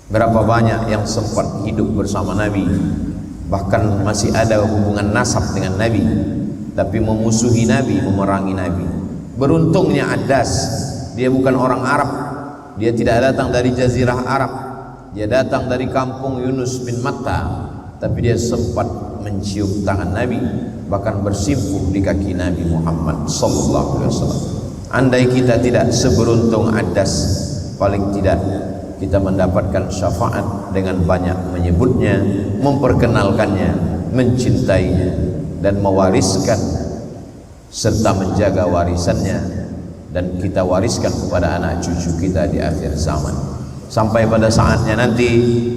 Berapa banyak yang sempat hidup bersama Nabi, bahkan masih ada hubungan nasab dengan Nabi, tapi memusuhi Nabi, memerangi Nabi. Beruntungnya Adas, dia bukan orang Arab, dia tidak datang dari Jazirah Arab, dia datang dari kampung Yunus bin Matta, tapi dia sempat mencium tangan Nabi, bahkan bersimpuh di kaki Nabi Muhammad sallallahu alaihi wasallam. Andai kita tidak seberuntung Adas, paling tidak kita mendapatkan syafaat dengan banyak menyebutnya, memperkenalkannya, mencintainya, dan mewariskan serta menjaga warisannya, dan kita wariskan kepada anak cucu kita di akhir zaman. Sampai pada saatnya nanti,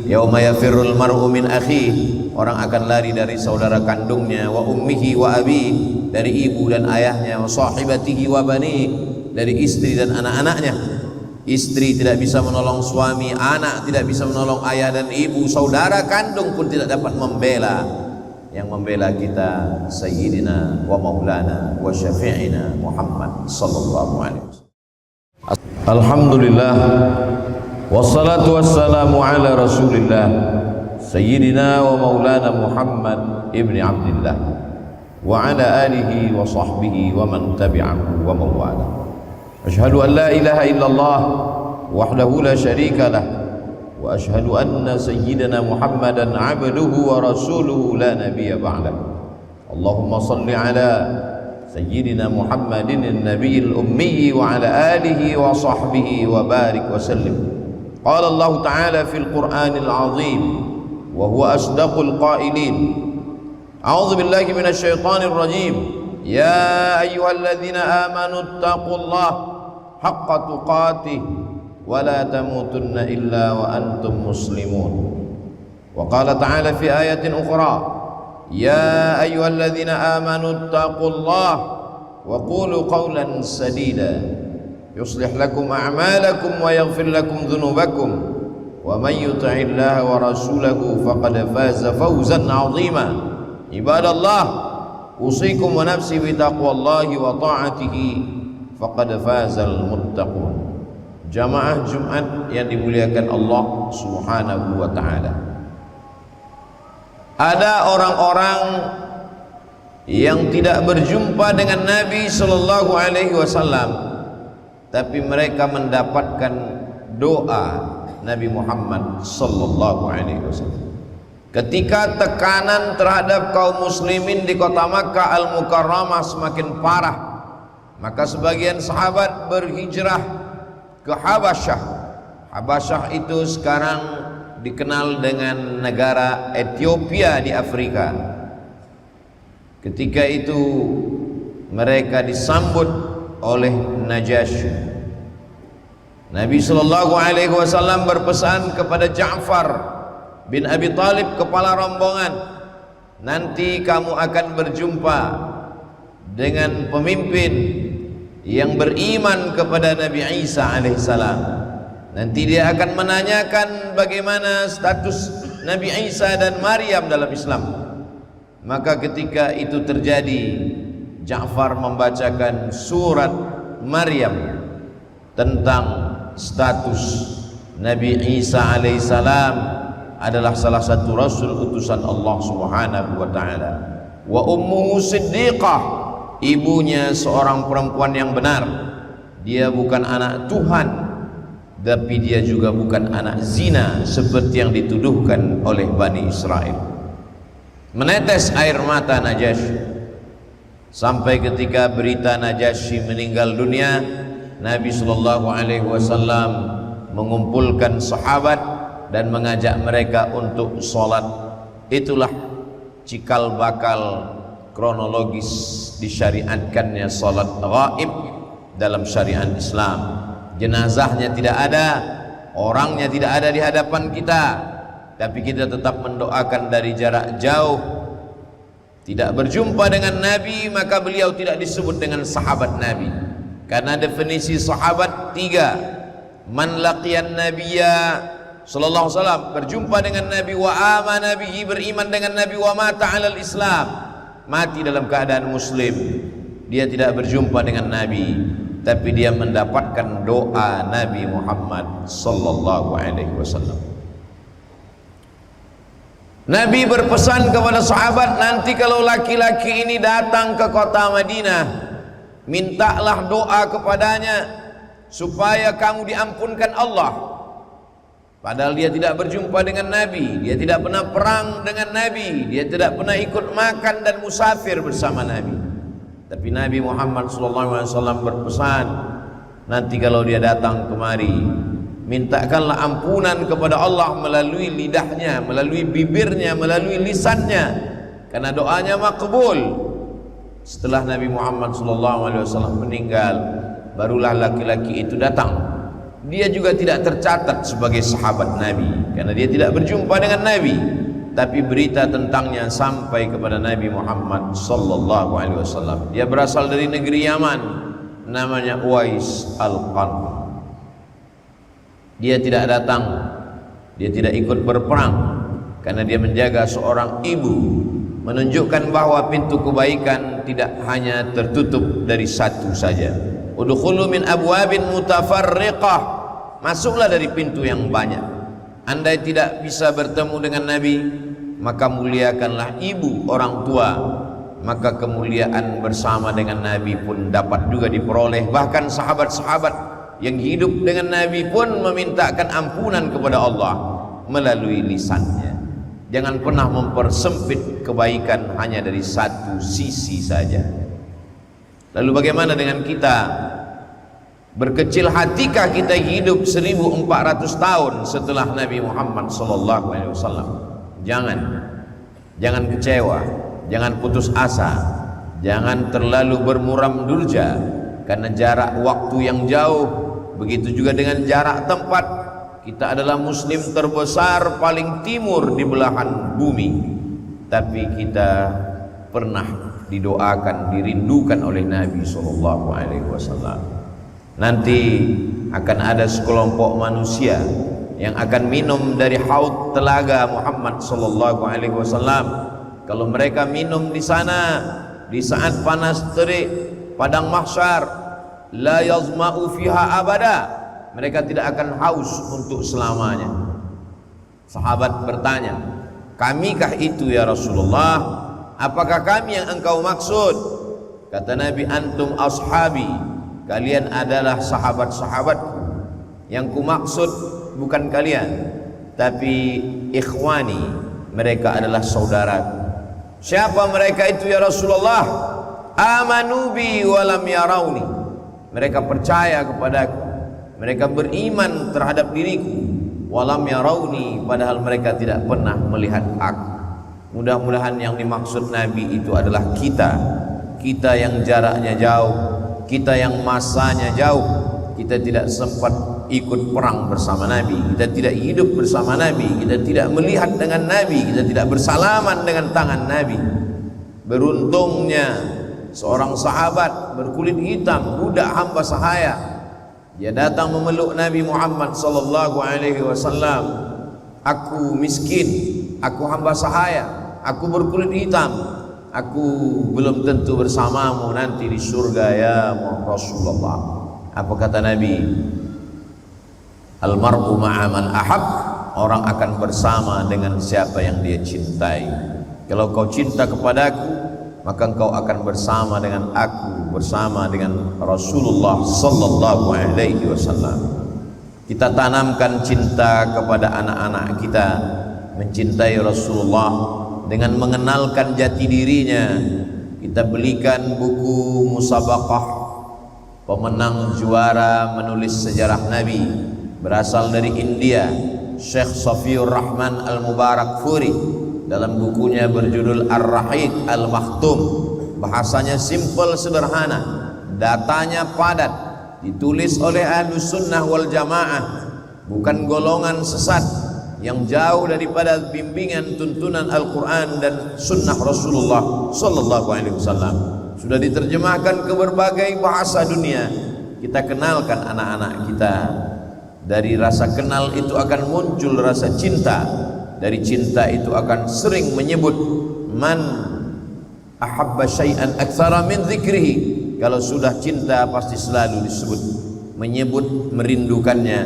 yauma yafirrul mar'u min akhihi, orang akan lari dari saudara kandungnya, wa ummihi wa abi, dari ibu dan ayahnya, wa sahibatihi wa bani, dari istri dan anak-anaknya. Istri tidak bisa menolong suami, anak tidak bisa menolong ayah dan ibu, saudara kandung pun tidak dapat membela. Yang membela kita Sayyidina wa Maulana wa Syafi'ina Muhammad sallallahu alaihi wasallam. Alhamdulillah, wassalatu wassalamu ala Rasulillah Sayyidina wa Maulana Muhammad ibni Abdillah wa ala alihi wa sahbihi wa man tabi'ahu wa mawala. Asyhadu an la ilaha illallah wahdahu la syarika lah, wa asyhadu anna sayyidana Muhammadan abduhu wa rasuluhu la nabiyya ba'dah. Allahumma salli ala sayyidina Muhammadin an-nabiyil ummi wa ala alihi wa sahbihi wa barik wa sallim. Qala Allah ta'ala fil Qur'anil azim wa huwa asdaqul qailin. A'udzu billahi minasy syaithanir rajim. Ya ayyuhalladzina amanu taqullaha haqqa tuqatih wa la tamutunna illa wa antum muslimun. Wa qala ta'ala fi ayatin ukhra, ya ayyuhalladzina amanu taqullaha wa qulu qawlan sadida yuslih lakum a'malakum wa yaghfir lakum dhunubakum wa man yuti'illaha wa rasulahu faqad faza fawzan 'azima. Ibadallah, usikum wa nafsi bi taqwallahi wa ta'atihi faqad fazal muttaqun. Jamaah Jumat yang dimuliakan Allah Subhanahu wa taala. Ada orang-orang yang tidak berjumpa dengan Nabi sallallahu alaihi wasallam, tapi mereka mendapatkan doa Nabi Muhammad sallallahu alaihi wasallam. Ketika tekanan terhadap kaum muslimin di kota Makkah Al-Mukarramah semakin parah, maka sebagian sahabat berhijrah ke Habasyah. Habasyah itu sekarang dikenal dengan negara Ethiopia di Afrika. Ketika itu mereka disambut oleh Najasyi. Nabi sallallahu alaihi wasallam berpesan kepada Ja'far bin Abi Talib, kepala rombongan, nanti kamu akan berjumpa dengan pemimpin yang beriman kepada Nabi Isa alaihissalam. Nanti dia akan menanyakan bagaimana status Nabi Isa dan Maryam dalam Islam. Maka ketika itu terjadi, Ja'far membacakan surat Maryam tentang status Nabi Isa alaihissalam adalah salah satu rasul utusan Allah Subhanahu wa taala. Wa ummuhu siddiqah, ibunya seorang perempuan yang benar. Dia bukan anak Tuhan, tapi dia juga bukan anak zina seperti yang dituduhkan oleh Bani Israel. Menetes air mata Najasyi, sampai ketika berita Najasyi meninggal dunia, Nabi sallallahu alaihi wasallam mengumpulkan sahabat dan mengajak mereka untuk sholat. Itulah cikal bakal kronologis disyariatkannya sholat ghaib dalam syariat Islam. Jenazahnya tidak ada, orangnya tidak ada di hadapan kita, tapi kita tetap mendoakan dari jarak jauh. Tidak berjumpa dengan Nabi, maka beliau tidak disebut dengan sahabat Nabi, karena definisi sahabat tiga. Man laqiyan nabiyya sallallahu alaihi wasallam, berjumpa dengan Nabi, wa amana bihi, beriman dengan Nabi, wa mata alal Islam, mati dalam keadaan muslim. Dia tidak berjumpa dengan Nabi, tapi dia mendapatkan doa Nabi Muhammad sallallahu alaihi wasallam. Nabi berpesan kepada sahabat, nanti kalau laki-laki ini datang ke kota Madinah, mintalah doa kepadanya supaya kamu diampunkan Allah. Padahal dia tidak berjumpa dengan Nabi, dia tidak pernah perang dengan Nabi, dia tidak pernah ikut makan dan musafir bersama Nabi. Tapi Nabi Muhammad SAW berpesan, nanti kalau dia datang kemari, mintakanlah ampunan kepada Allah melalui lidahnya, melalui bibirnya, melalui lisannya, karena doanya makbul. Setelah Nabi Muhammad SAW meninggal, barulah laki-laki itu datang. Dia juga tidak tercatat sebagai sahabat Nabi karena dia tidak berjumpa dengan Nabi, tapi berita tentangnya sampai kepada Nabi Muhammad SAW. Dia berasal dari negeri Yaman, namanya Uwais Al-Qarni. Dia tidak datang, dia tidak ikut berperang karena dia menjaga seorang ibu, menunjukkan bahwa pintu kebaikan tidak hanya tertutup dari satu saja. Udkhulu min abwabin mutafarriqah, masuklah dari pintu yang banyak. Andai tidak bisa bertemu dengan Nabi, maka muliakanlah ibu, orang tua, maka kemuliaan bersama dengan Nabi pun dapat juga diperoleh. Bahkan sahabat-sahabat yang hidup dengan Nabi pun memintakan ampunan kepada Allah melalui lisannya. Jangan pernah mempersempit kebaikan hanya dari satu sisi saja. Lalu bagaimana dengan kita? Berkecil hatikah kita hidup 1400 tahun setelah Nabi Muhammad SAW? Jangan kecewa, jangan putus asa, jangan terlalu bermuram durja karena jarak waktu yang jauh. Begitu juga dengan jarak tempat. Kita adalah muslim terbesar paling timur di belahan bumi, tapi kita pernah didoakan, dirindukan oleh Nabi SAW. Nanti akan ada sekelompok manusia yang akan minum dari haud telaga Muhammad SAW. Kalau mereka minum di sana di saat panas terik padang mahsyar, la yazma'u fiha abada, mereka tidak akan haus untuk selamanya. Sahabat bertanya, kamikah itu ya Rasulullah? Apakah kami yang engkau maksud? Kata Nabi, antum ashabi, kalian adalah sahabat-sahabatku. Yang ku maksud bukan kalian, tapi ikhwani, mereka adalah saudaraku. Siapa mereka itu ya Rasulullah? Amanu bi walam yarawni, mereka percaya kepadaku, mereka beriman terhadap diriku. Walam yarawni, padahal mereka tidak pernah melihat aku. Mudah-mudahan yang dimaksud Nabi itu adalah kita yang jaraknya jauh, kita yang masanya jauh, kita tidak sempat ikut perang bersama Nabi, kita tidak hidup bersama Nabi, kita tidak melihat dengan Nabi, kita tidak bersalaman dengan tangan Nabi. Beruntungnya seorang sahabat berkulit hitam, budak hamba sahaya, dia datang memeluk Nabi Muhammad SAW. Aku miskin, aku hamba sahaya, aku berkulit hitam, aku belum tentu bersamamu nanti di surga ya Rasulullah. Apa kata Nabi? Almar'u ma'a man ahab, orang akan bersama dengan siapa yang dia cintai. Kalau kau cinta kepadaku, maka engkau akan bersama dengan aku, bersama dengan Rasulullah sallallahu alaihi wasallam. Kita tanamkan cinta kepada anak-anak kita, mencintai Rasulullah dengan mengenalkan jati dirinya. Kita belikan buku musabaqah pemenang juara menulis sejarah Nabi, berasal dari India, Syekh Safiur Rahman Al-Mubarakfuri. Dalam bukunya berjudul Ar-Rahiq Al-Makhtum, bahasanya simple, sederhana, datanya padat, ditulis oleh Ahlus Sunnah wal Jamaah, bukan golongan sesat yang jauh daripada bimbingan tuntunan Al-Quran dan Sunnah Rasulullah Sallallahu Alaihi Wasallam. Sudah diterjemahkan ke berbagai bahasa dunia. Kita kenalkan anak-anak kita. Dari rasa kenal itu akan muncul rasa cinta. Dari cinta itu akan sering menyebut man ahabba syai'an aktsara min dzikrihi. Kalau sudah cinta pasti selalu disebut, menyebut, merindukannya.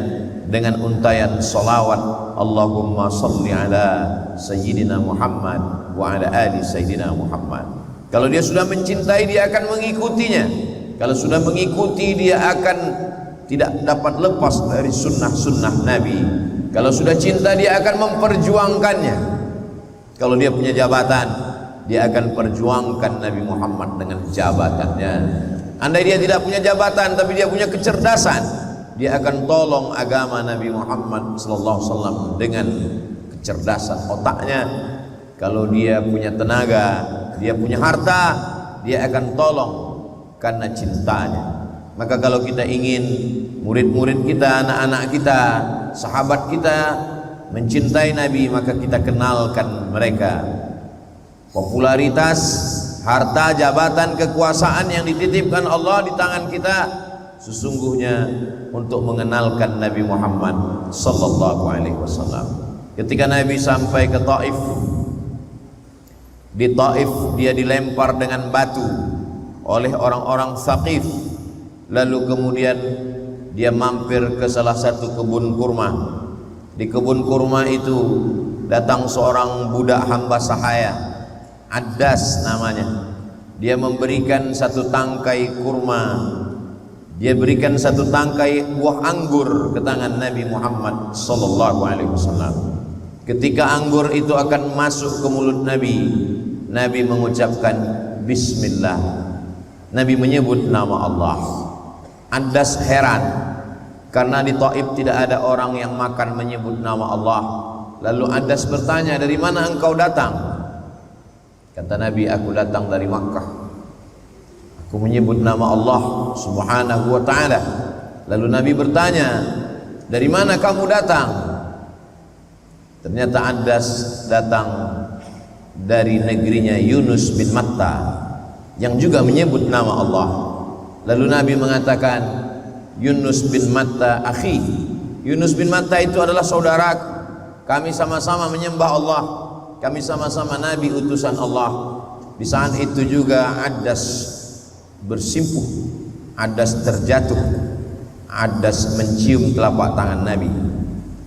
dengan untayan salawat, Allahumma salli ala Sayyidina Muhammad wa ala ali Sayyidina Muhammad. Kalau dia sudah mencintai, dia akan mengikutinya. Kalau sudah mengikuti, dia akan tidak dapat lepas dari sunnah-sunnah Nabi. Kalau sudah cinta, dia akan memperjuangkannya. Kalau dia punya jabatan, dia akan perjuangkan Nabi Muhammad dengan jabatannya. Andai dia tidak punya jabatan tapi dia punya kecerdasan, dia akan tolong agama Nabi Muhammad sallallahu alaihi wasallam dengan kecerdasan otaknya. Kalau dia punya tenaga, dia punya harta, dia akan tolong karena cintanya. Maka kalau kita ingin murid-murid kita, anak-anak kita, sahabat kita mencintai Nabi, maka kita kenalkan mereka. Popularitas, harta, jabatan, kekuasaan yang dititipkan Allah di tangan kita sesungguhnya untuk mengenalkan Nabi Muhammad sallallahu alaihi wasallam. Ketika Nabi sampai ke Taif, di Taif dia dilempar dengan batu oleh orang-orang Thaqif. Lalu kemudian dia mampir ke salah satu kebun kurma. Di kebun kurma itu datang seorang budak hamba sahaya, Addas namanya. Dia memberikan satu tangkai kurma, dia berikan satu tangkai buah anggur ke tangan Nabi Muhammad sallallahu alaihi wasallam. Ketika anggur itu akan masuk ke mulut Nabi, Nabi mengucapkan bismillah. Nabi menyebut nama Allah. Addas heran karena di Taif tidak ada orang yang makan menyebut nama Allah. Lalu Addas bertanya, dari mana engkau datang? Kata Nabi, aku datang dari Makkah. Aku menyebut nama Allah subhanahu wa ta'ala. Lalu Nabi bertanya, dari mana kamu datang? Ternyata Addas datang dari negerinya Yunus bin Matta yang juga menyebut nama Allah. Lalu Nabi mengatakan, Yunus bin Matta akhi. Yunus bin Matta itu adalah saudaraku. Kami sama-sama menyembah Allah. Kami sama-sama Nabi utusan Allah. Di saat itu juga Addas bersimpuh, Addas terjatuh, Addas mencium telapak tangan Nabi,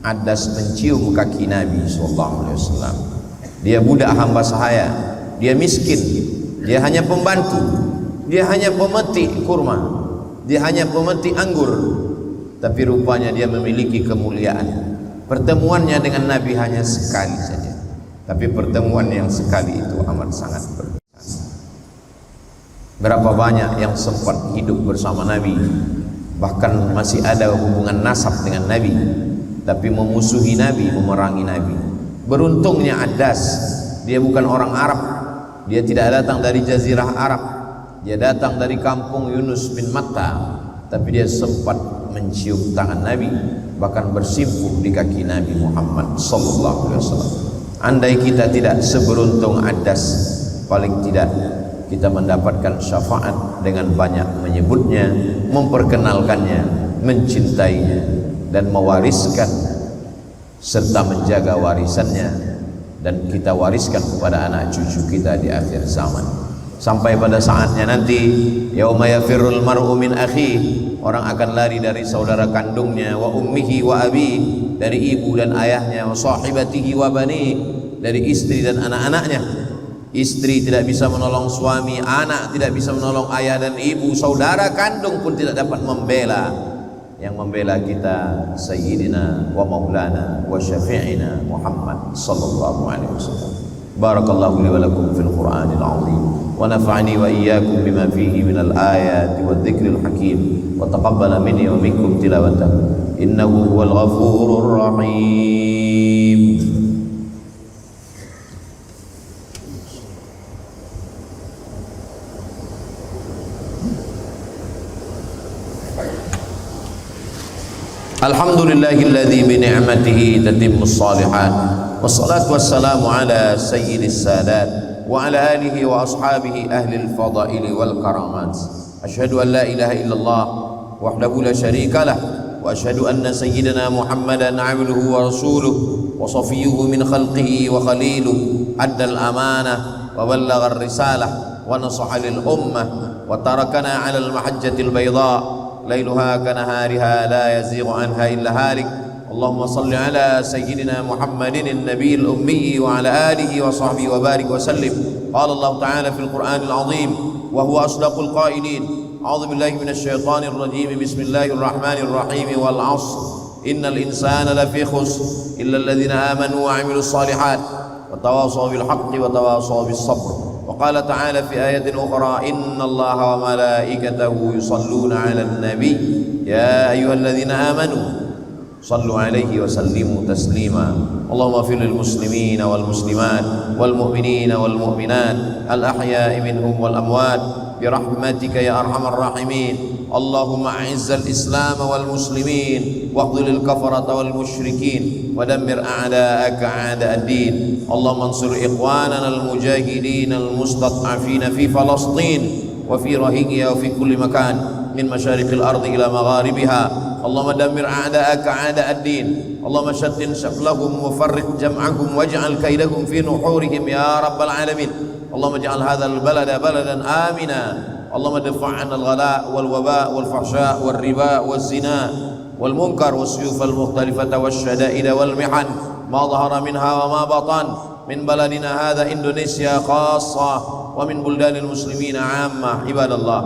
Addas mencium kaki Nabi sallallahu alaihi wasallam. Dia budak hamba sahaya, dia miskin, dia hanya pembantu, dia hanya pemetik kurma, dia hanya pemetik anggur, tapi rupanya dia memiliki kemuliaan. Pertemuannya dengan Nabi hanya sekali saja, tapi pertemuan yang sekali itu amat sangat berkesan. Berapa banyak yang sempat hidup bersama Nabi, bahkan masih ada hubungan nasab dengan Nabi, tapi memusuhi Nabi, memerangi Nabi. Beruntungnya Addas, dia bukan orang Arab, dia tidak datang dari Jazirah Arab, dia datang dari kampung Yunus bin Matta, tapi dia sempat mencium tangan Nabi, bahkan bersimpuh di kaki Nabi Muhammad sallallahu alaihi wasallam. Andai kita tidak seberuntung Addas, paling tidak kita mendapatkan syafaat dengan banyak menyebutnya, memperkenalkannya, mencintainya, dan mewariskan serta menjaga warisannya, dan kita wariskan kepada anak cucu kita di akhir zaman. Sampai pada saatnya nanti, yauma yafirrul mar'u min akhihi, orang akan lari dari saudara kandungnya, wa ummihi wa abi, dari ibu dan ayahnya, wa sahibatihi wa bani, dari istri dan anak-anaknya. Istri tidak bisa menolong suami, anak tidak bisa menolong ayah dan ibu, saudara kandung pun tidak dapat membela. Yang membela kita Sayyidina wa Maulana wa Syafi'ina Muhammad sallallahu alaihi wasallam. Barakallahu li wa lakum fil Qur'anil azim wa nafa'ani wa iyyakum bima fihi minal ayati wad dzikril hakim wa taqabbala minni wa minkum tilawatahu innahu huwal ghafurur rahim. Alhamdulillahilladzi bi ni'matihi tatimmus shalihat. Wassalatu wassalamu ala sayyidis sadat wa ala alihi wa ashabihi ahlil fadaili wal karamat. Asyhadu an la ilaha illallah wahdahu la syarika lah wa asyhadu anna sayyidina Muhammadan 'abduhu wa rasuluhu wa safiyyuhu min khalqihi wa khaliluhu addal amanah wa ballagha ar-risalah wa nasaha lil ummah wa tarakana 'ala al-mahajjatil bayda lailuha kanahariha la yazighu anha illa halik اللهم صل على سيدنا محمد النبي الأمي وعلى آله وصحبه وبارك وسلم. قال الله تعالى في القرآن العظيم وهو أصدق القائلين: أعوذ بالله من الشيطان الرجيم، بسم الله الرحمن الرحيم، والعصر إن الإنسان لفي خسر إلا الذين آمنوا وعملوا الصالحات وتواصوا بالحق وتواصوا بالصبر. وقال تعالى في آية أخرى: إن الله وملائكته يصلون على النبي يا أيها الذين آمنوا صلوا عليه وسلموا تسليما. اللهم اغفر للمسلمين والمسلمات والمؤمنين والمؤمنات الأحياء منهم والأموات برحمتك يا أرحم الراحمين. اللهم أعز الإسلام والمسلمين واخذل الكفرة والمشركين ودمر أعداءك أعداء الدين. اللهم انصر إخواننا المجاهدين المستضعفين في فلسطين وفي روهينيا وفي كل مكان من مشارق الأرض إلى مغاربها. اللهم دمر أعداءك أعداء الدين. اللهم شتت شملهم وفرق جمعهم واجعل كيدهم في نحورهم يا رب العالمين. اللهم اجعل هذا البلد بلدا آمنا. اللهم ادفع عنا الغلاء والوباء والفحشاء والربا والزنا والمنكر والسيوف المختلفة والشدائد والمحن ما ظهر منها وما بطن من بلدنا هذا إندونيسيا خاصة ومن بلدان المسلمين عامة. عباد الله،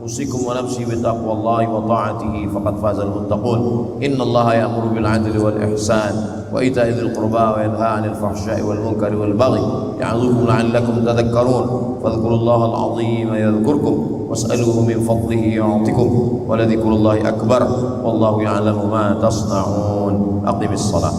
أوصيكم ونفسي بتقوى الله وطاعته فقد فاز المتقون. إن الله يأمر بالعدل والإحسان وإيتاء ذي القربى وينهى عن الفحشاء والمنكر والبغي يعظكم لعلكم تذكرون. فاذكروا الله العظيم يذكركم واسألوه من فضله يعطكم ولذكر الله أكبر والله يعلم ما تصنعون. أقم الصلاة.